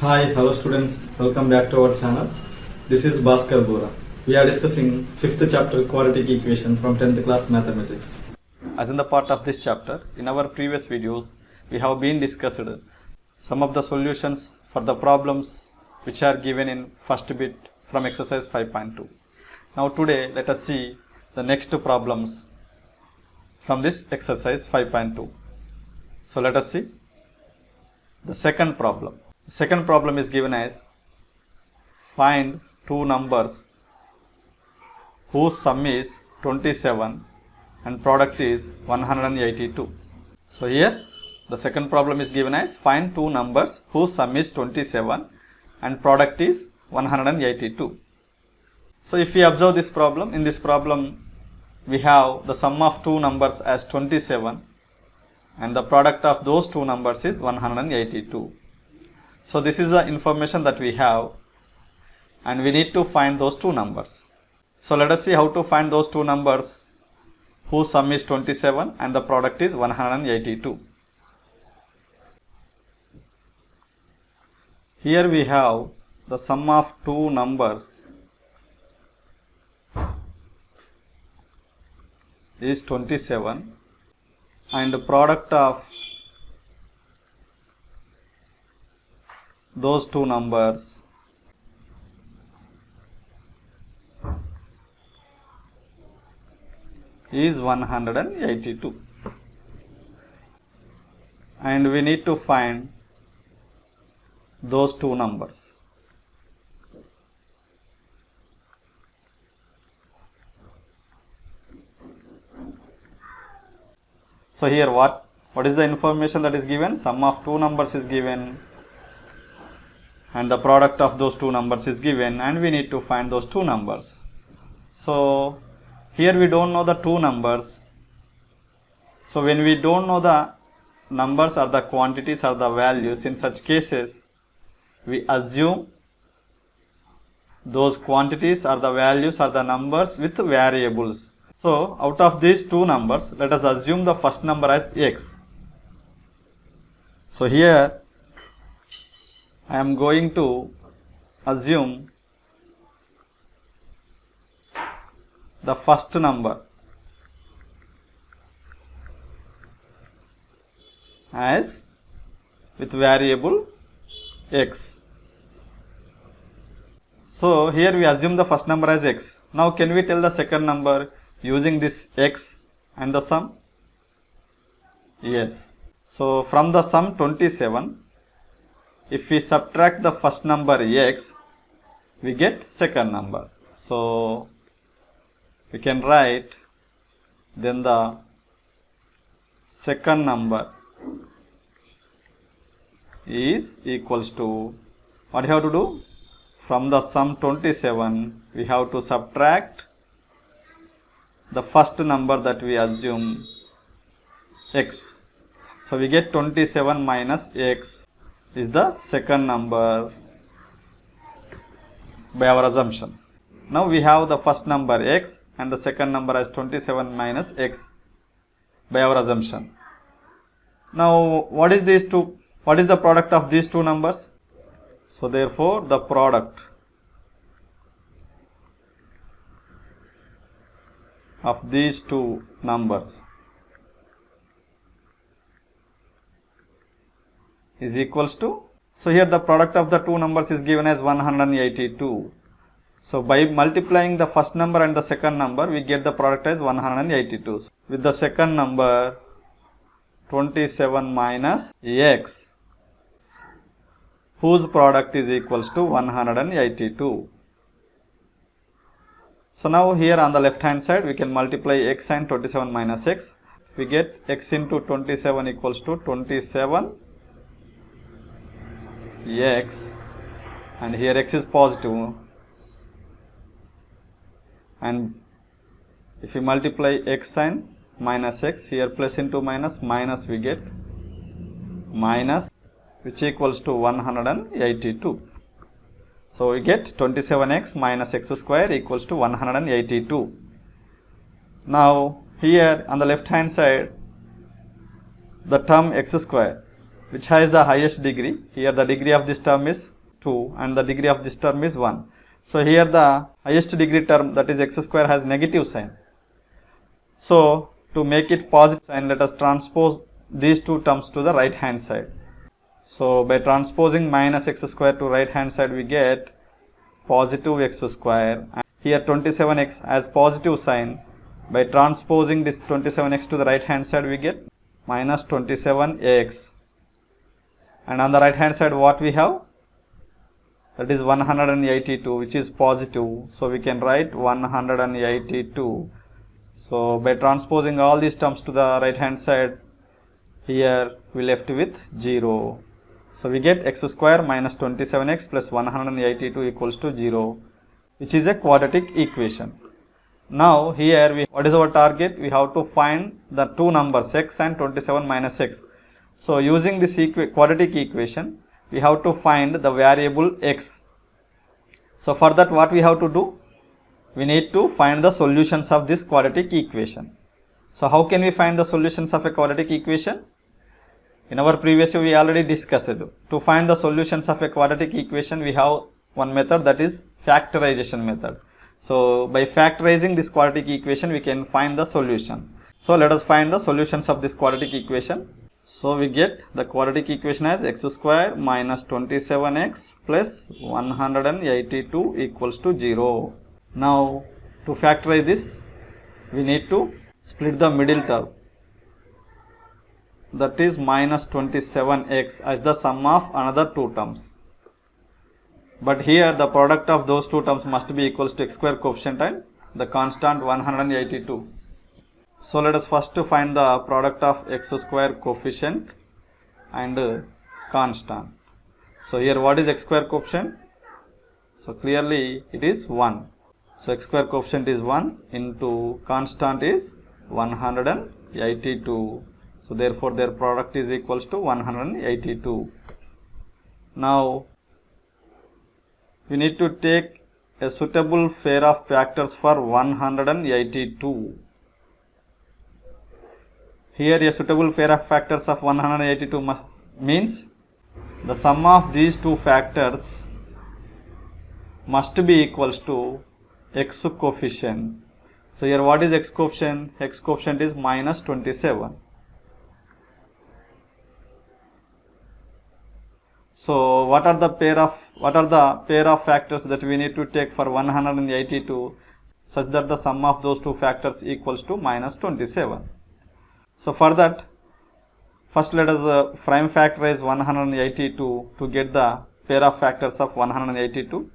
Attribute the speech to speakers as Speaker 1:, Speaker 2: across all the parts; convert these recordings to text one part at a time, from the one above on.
Speaker 1: Hi, hello students, welcome back to our channel. This is Bhaskar Bora. We are discussing 5th chapter quadratic equation from 10th class mathematics. As in the part of this chapter, in our previous videos, we have been discussed some of the solutions for the problems which are given in first bit from exercise 5.2. Now today, let us see the next problems from this exercise 5.2. So let us see the second problem. The second problem is given as find two numbers whose sum is 27 and product is 182. So here the second problem is given as find two numbers whose sum is 27 and product is 182. So if we observe this problem, in this problem we have the sum of two numbers as 27 and the product of those two numbers is 182. So this is the information that we have and we need to find those two numbers. So let us see how to find those two numbers whose sum is 27 and the product is 182. Here we have the sum of two numbers is 27 and the product of those two numbers is 182 and we need to find those two numbers. So here what is the information that is given? Sum of two numbers is given and the product of those two numbers is given and we need to find those two numbers. So here we don't know the two numbers. So when we don't know the numbers or the quantities or the values, in such cases we assume those quantities or the values or the numbers with variables. So out of these two numbers, let us assume the first number as x. So here I am going to assume the first number as with variable x. So here we assume the first number as x. Now can we tell the second number using this x and the sum? Yes. So from the sum 27, if we subtract the first number x, we get second number. So we can write then the second number is equals to, what you have to do? From the sum 27, we have to subtract the first number that we assume x. So we get 27 minus x is the second number by our assumption. Now we have the first number x and the second number as 27 minus x by our assumption. Now what is these two? What is the product of these two numbers? So therefore the product of these two numbers is equals to, so here the product of the two numbers is given as 182. So by multiplying the first number and the second number, we get the product as 182. So with the second number 27 minus x, whose product is equals to 182. So now here on the left hand side, we can multiply x and 27 minus x. We get x into 27 equals to 27 x, and here x is positive, and if we multiply x and minus x, here plus into minus, we get minus, which equals to 182. So we get 27x minus x square equals to 182. Now here on the left hand side, the term x square which has the highest degree. Here the degree of this term is 2 and the degree of this term is 1. So here the highest degree term, that is x square, has negative sign. So to make it positive sign, let us transpose these two terms to the right hand side. So by transposing minus x square to right hand side, we get positive x square. And here 27x has positive sign. By transposing this 27x to the right hand side, we get minus 27x. And on the right hand side, what we have? That is 182, which is positive. So we can write 182. So by transposing all these terms to the right hand side, here we left with 0. So we get x square minus 27x plus 182 equals to 0, which is a quadratic equation. Now here what is our target? We have to find the two numbers x and 27 minus x. So using this quadratic equation, we have to find the variable x. So for that, what we have to do? We need to find the solutions of this quadratic equation. So how can we find the solutions of a quadratic equation? In our previous video, we already discussed it. To find the solutions of a quadratic equation, we have one method, that is factorization method. So by factorizing this quadratic equation, we can find the solution. So let us find the solutions of this quadratic equation. So we get the quadratic equation as x square minus 27x plus 182 equals to 0. Now to factorize this, we need to split the middle term, that is minus 27x, as the sum of another two terms. But here the product of those two terms must be equals to x square coefficient and the constant 182. So let us first find the product of x square coefficient and constant. So here what is x square coefficient? So clearly it is 1. So x square coefficient is 1 into constant is 182. So therefore their product is equals to 182. Now we need to take a suitable pair of factors for 182. Here a suitable pair of factors of 182 means the sum of these two factors must be equals to x coefficient. So here what is x coefficient? X coefficient is minus 27. So what are the pair of factors that we need to take for 182 such that the sum of those two factors equals to minus 27? So for that, first let us prime factorize 182 to get the pair of factors of 182.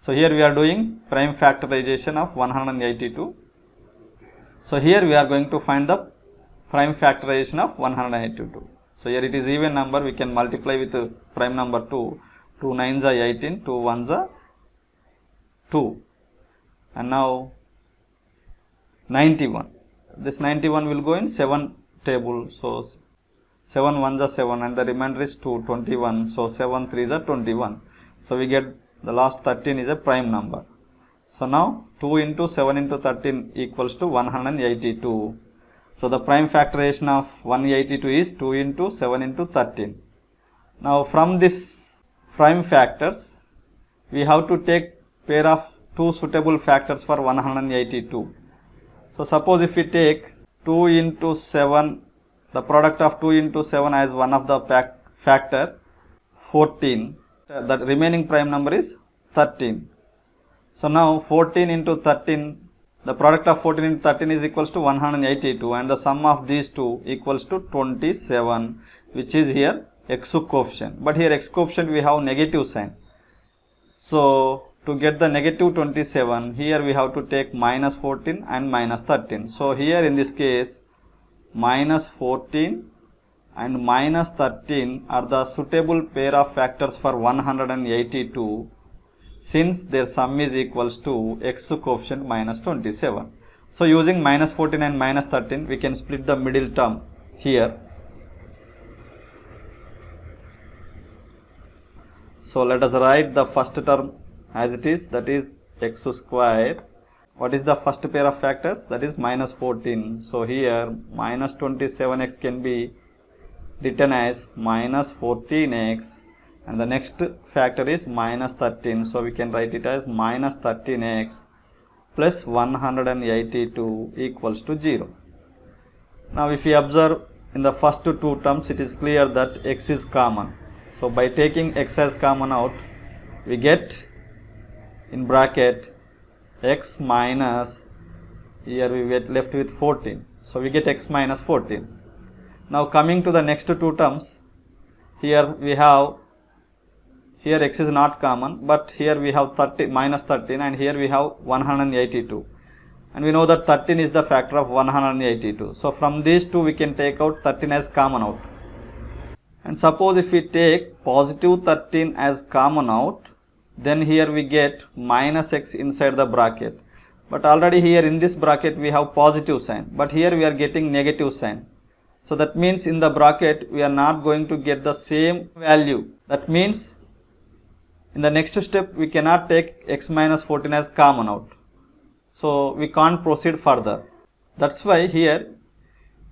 Speaker 1: So here we are doing prime factorization of 182. So here we are going to find the prime factorization of 182. So here it is even number, we can multiply with prime number 2. 2 9s are 18, 2 1s are 2. And now 91. This 91 will go in 7 table. So 7 1s are 7 and the remainder is 2, 21. So 7 3s are 21. So we get the last 13 is a prime number. So now 2 into 7 into 13 equals to 182. So the prime factorization of 182 is 2 into 7 into 13. Now from this prime factors, we have to take pair of two suitable factors for 182. So suppose if we take 2 into 7, the product of 2 into 7 as one of the factor 14, the remaining prime number is 13. So now 14 into 13, the product of 14 into 13 is equals to 182 and the sum of these two equals to 27, which is here x coefficient. But here x coefficient we have negative sign. So to get the negative 27, here we have to take minus 14 and minus 13. So here in this case, minus 14 and minus 13 are the suitable pair of factors for 182, since their sum is equals to x coefficient minus 27. So using minus 14 and minus 13, we can split the middle term here. So let us write the first term as it is, that is x square. What is the first pair of factors? That is minus 14. So here minus 27x can be written as minus 14x and the next factor is minus 13. So we can write it as minus 13x plus 182 equals to 0. Now if we observe in the first two terms, it is clear that x is common. So by taking x as common out, we get in bracket x minus, here we get left with 14. So we get x minus 14. Now coming to the next two terms, here we have, here x is not common, but here we have minus 13 and here we have 182. And we know that 13 is the factor of 182. So from these two we can take out 13 as common out. And suppose if we take positive 13 as common out, then here we get minus x inside the bracket. But already here in this bracket we have positive sign, but here we are getting negative sign. So that means in the bracket we are not going to get the same value. That means in the next step we cannot take x minus 14 as common out. So we can't proceed further. That's why here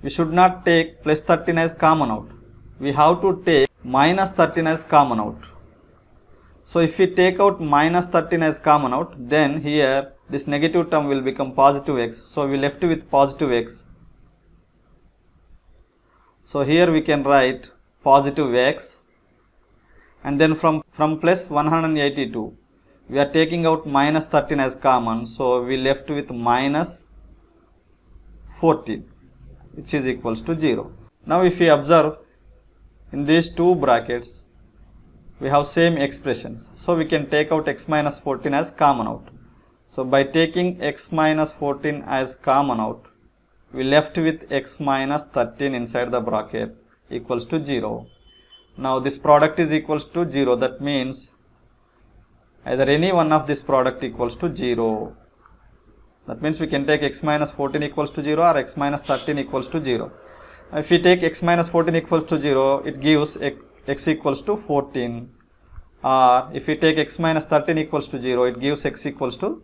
Speaker 1: we should not take plus 13 as common out. We have to take minus 13 as common out. So if we take out minus 13 as common out, then here this negative term will become positive x. So we left with positive x. So here we can write positive x, and then from plus 182 we are taking out minus 13 as common. So we left with minus 14, which is equals to 0. Now if we observe in these two brackets, we have same expressions. So we can take out x minus 14 as common out. So by taking x minus 14 as common out, we left with x minus 13 inside the bracket equals to 0. Now this product is equals to 0. That means either any one of this product equals to 0. That means we can take x minus 14 equals to 0 or x minus 13 equals to 0. If we take x minus 14 equals to 0, it gives x equals to 14. Or if we take x minus 13 equals to 0, it gives x equals to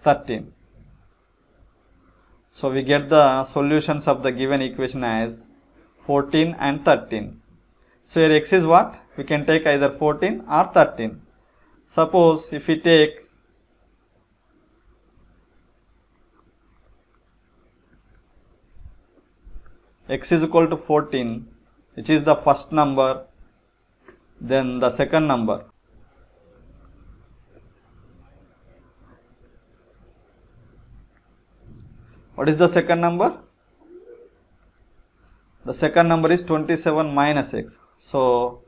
Speaker 1: 13. So we get the solutions of the given equation as 14 and 13. So here x is what? We can take either 14 or 13. Suppose if we take x is equal to 14, which is the first number, then the second number. What is the second number? The second number is 27 minus x. So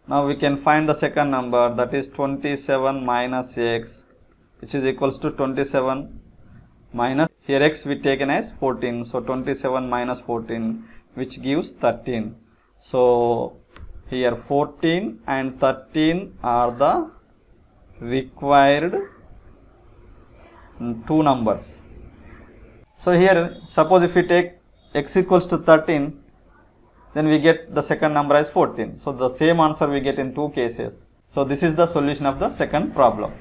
Speaker 1: now we can find the second number, that is 27 minus x, which is equals to 27 minus, here x we taken as 14. So 27 minus 14, which gives 13. So here 14 and 13 are the required two numbers. So here suppose if we take x equals to 13, then we get the second number as 14. So the same answer we get in two cases. So this is the solution of the second problem.